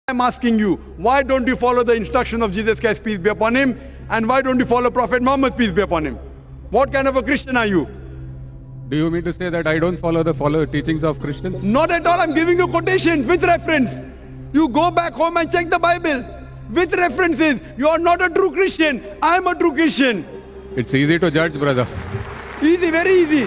I'm asking you, why don't you follow the instruction of Jesus Christ, peace be upon him? And why don't you follow Prophet Muhammad, peace be upon him? What kind of a Christian are you? Do you mean to say that I don't follow the teachings of Christians? Not at all. I'm giving you quotations with reference. You go back home and check the Bible with references. You are not a true Christian. I'm a true Christian. It's easy to judge, brother. Easy, very easy.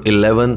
11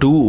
2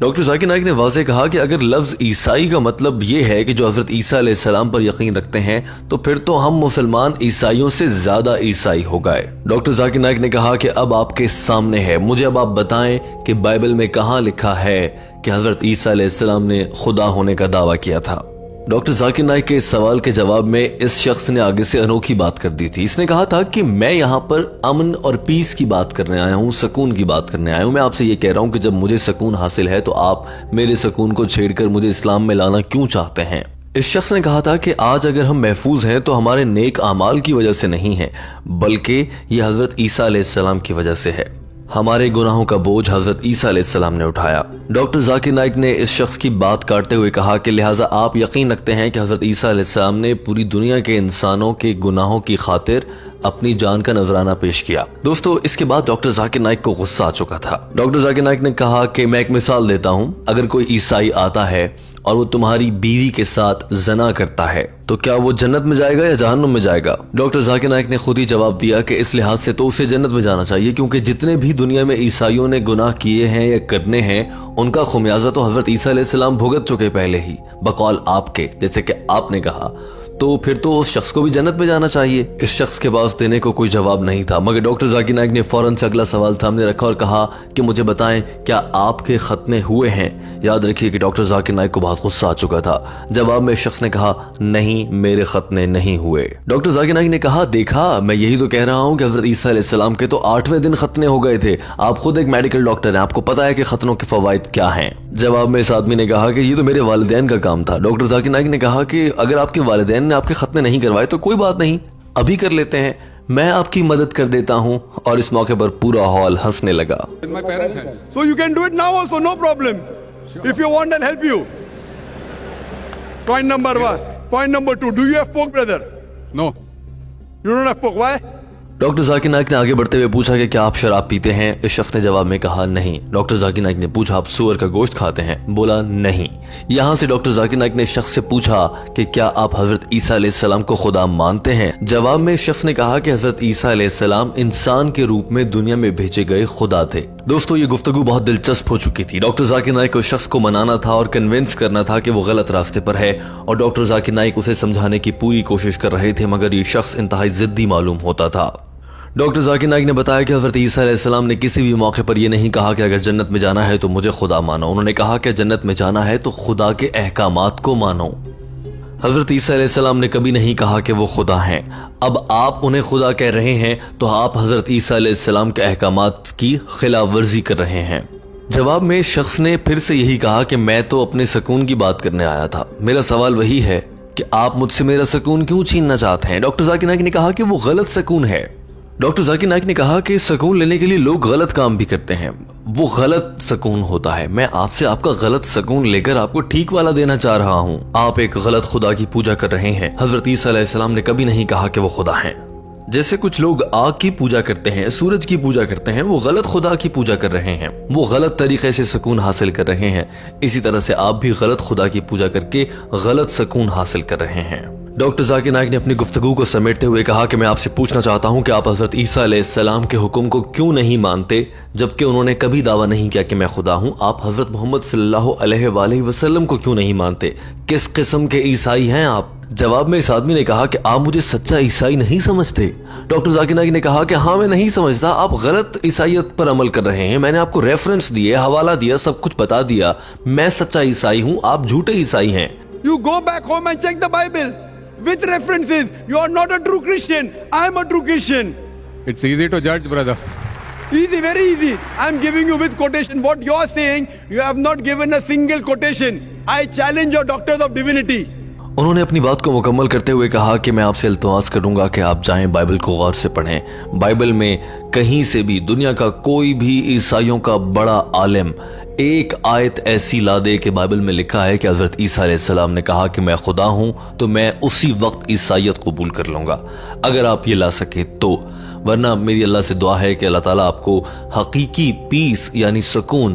doctor Zakir Naik نے واضح کہا کہ اگر لفظ عیسائی کا مطلب یہ ہے کہ جو حضرت عیسیٰ علیہ السلام پر یقین رکھتے ہیں تو پھر تو ہم مسلمان عیسائیوں سے زیادہ عیسائی ہو گئے۔ ڈاکٹر ذاکر نائک نے کہا کہ اب آپ کے سامنے ہے، مجھے اب آپ بتائیں کہ بائبل میں کہاں لکھا ہے کہ حضرت عیسیٰ علیہ السلام نے خدا ہونے کا دعویٰ کیا تھا۔ ڈاکٹر ذاکر نائک کے اس سوال کے جواب میں اس شخص نے آگے سے انوکھی بات کر دی تھی۔ اس نے کہا تھا کہ میں یہاں پر امن اور پیس کی بات کرنے آیا ہوں، سکون کی بات کرنے آیا ہوں۔ میں آپ سے یہ کہہ رہا ہوں کہ جب مجھے سکون حاصل ہے تو آپ میرے سکون کو چھیڑ کر مجھے اسلام میں لانا کیوں چاہتے ہیں؟ اس شخص نے کہا تھا کہ آج اگر ہم محفوظ ہیں تو ہمارے نیک اعمال کی وجہ سے نہیں ہیں، بلکہ یہ حضرت عیسیٰ علیہ السلام کی وجہ سے ہے۔ ہمارے گناہوں کا بوجھ حضرت عیسیٰ علیہ السلام نے اٹھایا۔ ڈاکٹر ذاکر نائک نے اس شخص کی بات کاٹتے ہوئے کہا کہ لہٰذا آپ یقین رکھتے ہیں کہ حضرت عیسیٰ علیہ السلام نے پوری دنیا کے انسانوں کے گناہوں کی خاطر اپنی جان کا نذرانہ پیش کیا۔ دوستو، اس کے بعد ڈاکٹر ذاکر نائک کو غصہ آ چکا تھا۔ ڈاکٹر ذاکر نائک نے کہا کہ میں ایک مثال دیتا ہوں، اگر کوئی عیسائی آتا ہے اور وہ تمہاری بیوی کے ساتھ زنا کرتا ہے تو کیا وہ جنت میں جائے گا یا جہنم میں جائے گا؟ ڈاکٹر ذاکر نائک نے خود ہی جواب دیا کہ اس لحاظ سے تو اسے جنت میں جانا چاہیے، کیونکہ جتنے بھی دنیا میں عیسائیوں نے گناہ کیے ہیں یا کرنے ہیں ان کا خمیازہ تو حضرت عیسیٰ علیہ السلام بھگت چکے پہلے ہی، بقول آپ کے، جیسے کہ آپ نے کہا، تو پھر تو اس شخص کو بھی جنت میں جانا چاہیے۔ اس شخص کے پاس دینے کو کوئی جواب نہیں تھا، مگر ڈاکٹر ذاکر نائک نے فوراً سے اگلا سوال سامنے رکھا اور کہا کہ مجھے بتائیں کیا آپ کے ختنے ہوئے ہیں؟ یاد رکھیے کہ ڈاکٹر ذاکر نائک کو بہت غصہ آ چکا تھا۔ جواب میں شخص نے کہا نہیں، میرے ختنے نہیں ہوئے۔ ڈاکٹر ذاکر نائک نے کہا دیکھا، میں یہی تو کہہ رہا ہوں کہ حضرت عیسیٰ علیہ السلام کے تو 8ویں دن ختنے ہو گئے تھے۔ آپ خود ایک میڈیکل ڈاکٹر ہیں، آپ کو پتا ہے کہ ختنوں کے فوائد کیا ہیں۔ جواب میں اس آدمی نے کہا کہ یہ تو میرے والدین کا کام تھا۔ ڈاکٹر ذاکر نائک نے کہا کہ اگر آپ کے والدین نے آپ کے ختنے نہیں کروائے تو کوئی بات نہیں، ابھی کر لیتے ہیں، میں آپ کی مدد کر دیتا ہوں۔ اور اس موقع پر پورا ہال ہنسنے لگا۔ My parents have. So you can do it now also, no problem. If you want, I'll help you. Point number 1. Point number 2. Do you have pork, brother? No. You don't have pork. Why? Doctor Zakir Naik نے آگے بڑھتے ہوئے پوچھا کہ کیا آپ شراب پیتے ہیں؟ اس شخص نے جواب میں کہا نہیں۔ ڈاکٹر ذاکر نائک نے پوچھا آپ سور کا گوشت کھاتے ہیں؟ بولا نہیں۔ یہاں سے ڈاکٹر ذاکر نائک نے شخص سے پوچھا کہ کیا آپ حضرت عیسیٰ علیہ السلام کو خدا مانتے ہیں؟ جواب میں شخص نے کہا کہ حضرت عیسیٰ علیہ السلام انسان کے روپ میں دنیا میں بھیجے گئے خدا تھے۔ دوستو، یہ گفتگو بہت دلچسپ ہو چکی تھی۔ ڈاکٹر ذاکر نائک کو شخص کو منانا تھا اور کنونس کرنا تھا کہ وہ غلط راستے پر ہے، اور ڈاکٹر ذاکر نائک اسے سمجھانے کی پوری کوشش کر رہے تھے، مگر یہ شخص انتہائی ضدی معلوم ہوتا تھا۔ ڈاکٹر ذاکر نائک نے بتایا کہ حضرت عیسیٰ علیہ السلام نے کسی بھی موقع پر یہ نہیں کہا کہ اگر جنت میں جانا ہے تو مجھے خدا مانو۔ انہوں نے کہا کہ جنت میں جانا ہے تو خدا کے احکامات کو مانو۔ حضرت عیسیٰ علیہ السلام نے کبھی نہیں کہا کہ وہ خدا ہیں۔ اب آپ انہیں خدا کہہ رہے ہیں تو آپ حضرت عیسیٰ علیہ السلام کے احکامات کی خلاف ورزی کر رہے ہیں۔ جواب میں شخص نے پھر سے یہی کہا کہ میں تو اپنے سکون کی بات کرنے آیا تھا۔ میرا سوال وہی ہے کہ آپ مجھ سے میرا سکون کیوں چھیننا چاہتے ہیں؟ ڈاکٹر ذاکر نائک نے کہا کہ وہ غلط سکون ہے۔ ڈاکٹر ذاکر نائک نے کہا کہ سکون لینے کے لیے لوگ غلط کام بھی کرتے ہیں، وہ غلط سکون ہوتا ہے۔ میں آپ سے آپ کا غلط سکون لے کر آپ کو ٹھیک والا دینا چاہ رہا ہوں۔ آپ ایک غلط خدا کی پوجا کر رہے ہیں۔ حضرت عیسیٰ علیہ السلام نے کبھی نہیں کہا کہ وہ خدا ہیں۔ جیسے کچھ لوگ آگ کی پوجا کرتے ہیں، سورج کی پوجا کرتے ہیں، وہ غلط خدا کی پوجا کر رہے ہیں، وہ غلط طریقے سے سکون حاصل کر رہے ہیں۔ اسی طرح سے آپ بھی غلط خدا کی پوجا کر کے غلط سکون حاصل کر رہے ہیں۔ ڈاکٹر ذاکر نائک نے اپنی گفتگو کو سمیٹتے ہوئے کہا کہ میں آپ سے پوچھنا چاہتا ہوں کہ آپ حضرت عیسیٰ علیہ السلام کے حکم کو کیوں نہیں مانتے، جبکہ انہوں نے کبھی دعویٰ نہیں کیا کہ میں خدا ہوں؟ آپ حضرت محمد صلی اللہ علیہ وآلہ وسلم کو کیوں نہیں مانتے؟ کس قسم کے عیسائی ہیں آپ؟ جواب میں اس آدمی نے کہا کہ آپ مجھے سچا عیسائی نہیں سمجھتے۔ ڈاکٹر ذاکر نائک نے کہا کہ ہاں میں نہیں سمجھتا، آپ غلط عیسائیت پر عمل کر رہے ہیں۔ میں نے آپ کو ریفرنس دیے، حوالہ دیا، سب کچھ بتا دیا۔ میں سچا عیسائی ہوں، آپ جھوٹے عیسائی ہیں۔ You go back home and check the Bible with references. You are not a true Christian. I am a true Christian. It's easy to judge, brother. Easy, very easy. I am giving you with quotation. What you are saying, you have not given a single quotation. I challenge your doctors of divinity. انہوں نے اپنی بات کو مکمل کرتے ہوئے کہا کہ میں آپ سے التماس کروں گا کہ آپ جائیں بائبل کو غور سے پڑھیں۔ بائبل میں کہیں سے بھی دنیا کا کوئی بھی عیسائیوں کا بڑا عالم ایک آیت ایسی لا دے کہ بائبل میں لکھا ہے کہ حضرت عیسیٰ علیہ السلام نے کہا کہ میں خدا ہوں تو میں اسی وقت عیسائیت قبول کر لوں گا، اگر آپ یہ لا سکے تو۔ ورنہ میری اللہ سے دعا ہے کہ اللہ تعالیٰ آپ کو حقیقی پیس یعنی سکون